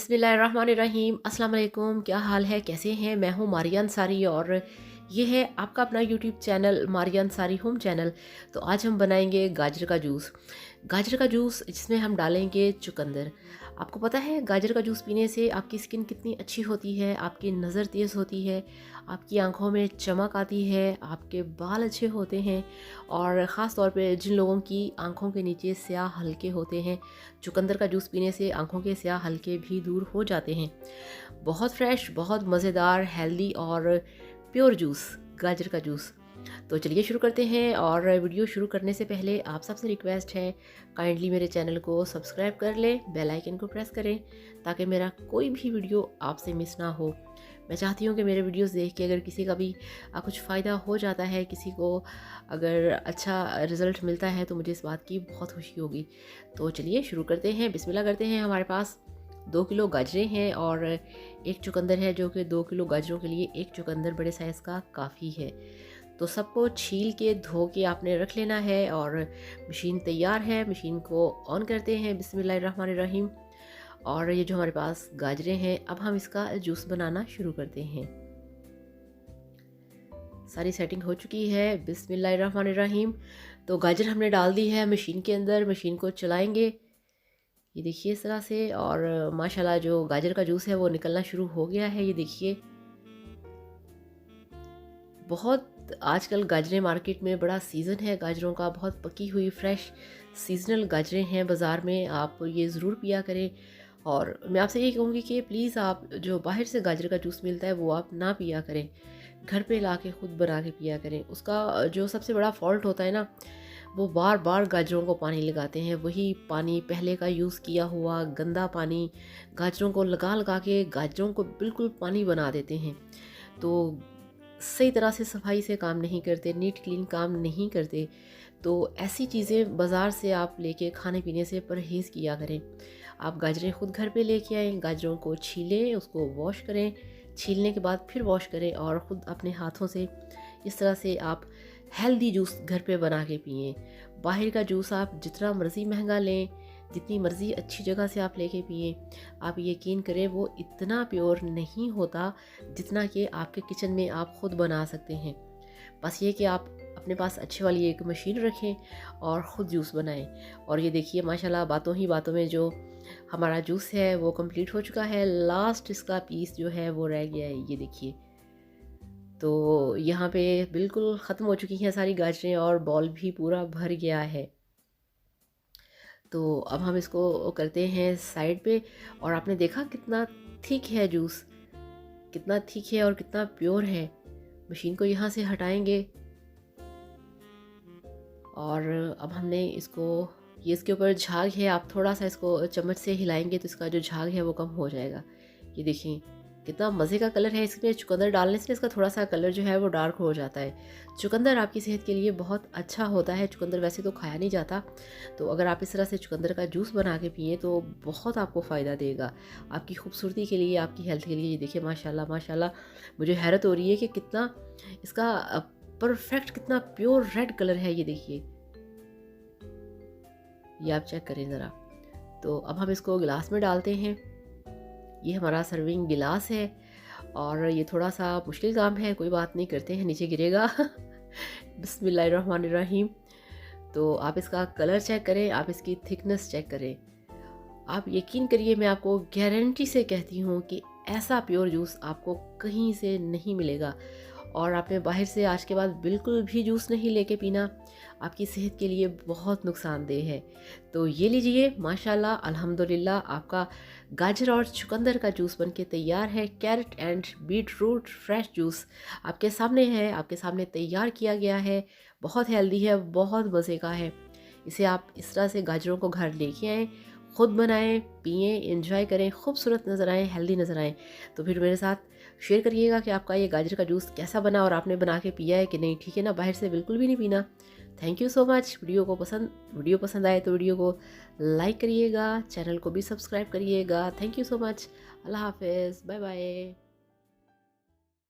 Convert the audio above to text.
बिस्मिल्लाहिर्रहमानिर्रहीम। अस्सलाम वालेकुम। क्या हाल है, कैसे हैं? मैं हूँ मारिया अंसारी और ये है आपका अपना YouTube channel Maria Ansari home channel. तो आज हम बनाएंगे गाजर का जूस। गाजर का जूस जिसमें हम डालेंगे चुकंदर। आपको पता है गाजर का जूस पीने से आपकी स्किन कितनी अच्छी होती है, आपकी नज़र तेज़ होती है, आपकी आंखों में चमक आती है, आपके बाल अच्छे होते हैं और ख़ास तौर पे जिन लोगों की आंखों के नीचे स्याह हल्के होते हैं, चुकंदर का जूस पीने से आंखों के स्याह हल्के भी दूर हो जाते हैं। बहुत फ्रेश, बहुत मज़ेदार, हेल्दी और प्योर जूस, गाजर का जूस। तो चलिए शुरू करते हैं। और वीडियो शुरू करने से पहले आप सबसे रिक्वेस्ट है, काइंडली मेरे चैनल को सब्सक्राइब कर लें, बेल आइकन को प्रेस करें ताकि मेरा कोई भी वीडियो आपसे मिस ना हो। मैं चाहती हूँ कि मेरे वीडियोस देख के अगर किसी का भी कुछ फ़ायदा हो जाता है, किसी को अगर अच्छा रिज़ल्ट मिलता है, तो मुझे इस बात की बहुत खुशी होगी। तो चलिए शुरू करते हैं, बिस्मिल्लाह करते हैं। हमारे पास 2 किलो गाजरें हैं और एक चुकंदर है, जो कि 2 किलो गाजरों के लिए एक चुकंदर बड़े साइज़ का काफ़ी है। तो सबको छील के धो के आपने रख लेना है और मशीन तैयार है। मशीन को ऑन करते हैं, बिस्मिल्लाहिर्रहमानिर्रहीम। और ये जो हमारे पास गाजरें हैं, अब हम इसका जूस बनाना शुरू करते हैं। सारी सेटिंग हो चुकी है, बिस्मिल्लाहिर्रहमानिर्रहीम। तो गाजर हमने डाल दी है मशीन के अंदर। मशीन को चलाएंगे, ये देखिए इस तरह से। और माशाल्लाह जो गाजर का जूस है वो निकलना शुरू हो गया है, ये देखिए। बहुत आजकल गाजरें मार्केट में बड़ा सीज़न है गाजरों का, बहुत पकी हुई फ्रेश सीजनल गाजरें हैं बाज़ार में, आप ये ज़रूर पिया करें। और मैं आपसे यही कहूँगी कि प्लीज़ आप जो बाहर से गाजर का जूस मिलता है वो आप ना पिया करें, घर पे ला के ख़ुद बना के पिया करें। उसका जो सबसे बड़ा फॉल्ट होता है ना, वो बार बार गाजरों को पानी लगाते हैं, वही पानी पहले का यूज़ किया हुआ गंदा पानी गाजरों को लगा लगा के गाजरों को बिल्कुल पानी बना देते हैं। तो सही तरह से सफाई से काम नहीं करते, नीट क्लीन काम नहीं करते। तो ऐसी चीज़ें बाज़ार से आप लेके खाने पीने से परहेज़ किया करें। आप गाजरें ख़ुद घर पे लेके आएँ, गाजरों को छीलें, उसको वॉश करें, छीलने के बाद फिर वॉश करें और ख़ुद अपने हाथों से इस तरह से आप हेल्दी जूस घर पे बना के पिएँ। बाहर का जूस आप जितना मर्ज़ी महंगा लें, जितनी मर्ज़ी अच्छी जगह से आप लेके पिएँ, आप यकीन करें वो इतना प्योर नहीं होता जितना कि आपके किचन में आप ख़ुद बना सकते हैं। बस ये कि आप अपने पास अच्छी वाली एक मशीन रखें और ख़ुद जूस बनाएं। और ये देखिए माशाल्लाह बातों ही बातों में जो हमारा जूस है वो कंप्लीट हो चुका है। लास्ट इसका पीस जो है वो रह गया है, ये देखिए। तो यहाँ पे बिल्कुल ख़त्म हो चुकी हैं सारी गाजरें और बॉल भी पूरा भर गया है। तो अब हम इसको करते हैं साइड पे। और आपने देखा कितना थिक है जूस, कितना थिक है और कितना प्योर है। मशीन को यहाँ से हटाएंगे और अब हमने इसको, ये इसके ऊपर झाग है, आप थोड़ा सा इसको चम्मच से हिलाएंगे तो इसका जो झाग है वो कम हो जाएगा। ये देखिए कितना मज़े का कलर है। इसमें चुकंदर डालने से इसका थोड़ा सा कलर जो है वो डार्क हो जाता है। चुकंदर आपकी सेहत के लिए बहुत अच्छा होता है। चुकंदर वैसे तो खाया नहीं जाता, तो अगर आप इस तरह से चुकंदर का जूस बना के पिए तो बहुत आपको फ़ायदा देगा, आपकी खूबसूरती के लिए, आपकी हेल्थ के लिए। ये देखिए माशाल्लाह माशाल्लाह, मुझे हैरत हो रही है कि कितना इसका परफेक्ट, कितना प्योर रेड कलर है। ये देखिए, ये आप चेक करें ज़रा। तो अब हम इसको गिलास में डालते हैं। ये हमारा सर्विंग गिलास है और ये थोड़ा सा मुश्किल काम है, कोई बात नहीं, करते हैं, नीचे गिरेगा। बिस्मिल्लाहिर्रहमानिर्रहीम। तो आप इसका कलर चेक करें, आप इसकी थिकनेस चेक करें। आप यकीन करिए, मैं आपको गारंटी से कहती हूँ कि ऐसा प्योर जूस आपको कहीं से नहीं मिलेगा। और आपने बाहर से आज के बाद बिल्कुल भी जूस नहीं लेके पीना, आपकी सेहत के लिए बहुत नुकसानदेह है। तो ये लीजिए, माशाल्लाह अल्हम्दुलिल्लाह, आपका गाजर और चुकंदर का जूस बनके तैयार है। Carrot and beetroot fresh juice आपके सामने है, आपके सामने तैयार किया गया है। बहुत हेल्दी है, बहुत मज़े का है। इसे आप इस तरह से गाजरों को घर लेके आएँ, ख़ुद बनाएं, पिएं, एंजॉय करें, खूबसूरत नज़र आएँ, हेल्दी नज़र आएँ। तो फिर मेरे साथ शेयर करिएगा कि आपका ये गाजर का जूस कैसा बना और आपने बना के पिया है कि नहीं, ठीक है ना? बाहर से बिल्कुल भी नहीं पीना। Thank you so much. Video पसंद आए तो वीडियो को लाइक करिएगा, चैनल को भी सब्सक्राइब करिएगा। Thank you so much. अल्लाह हाफ़िज़, बाय बाय।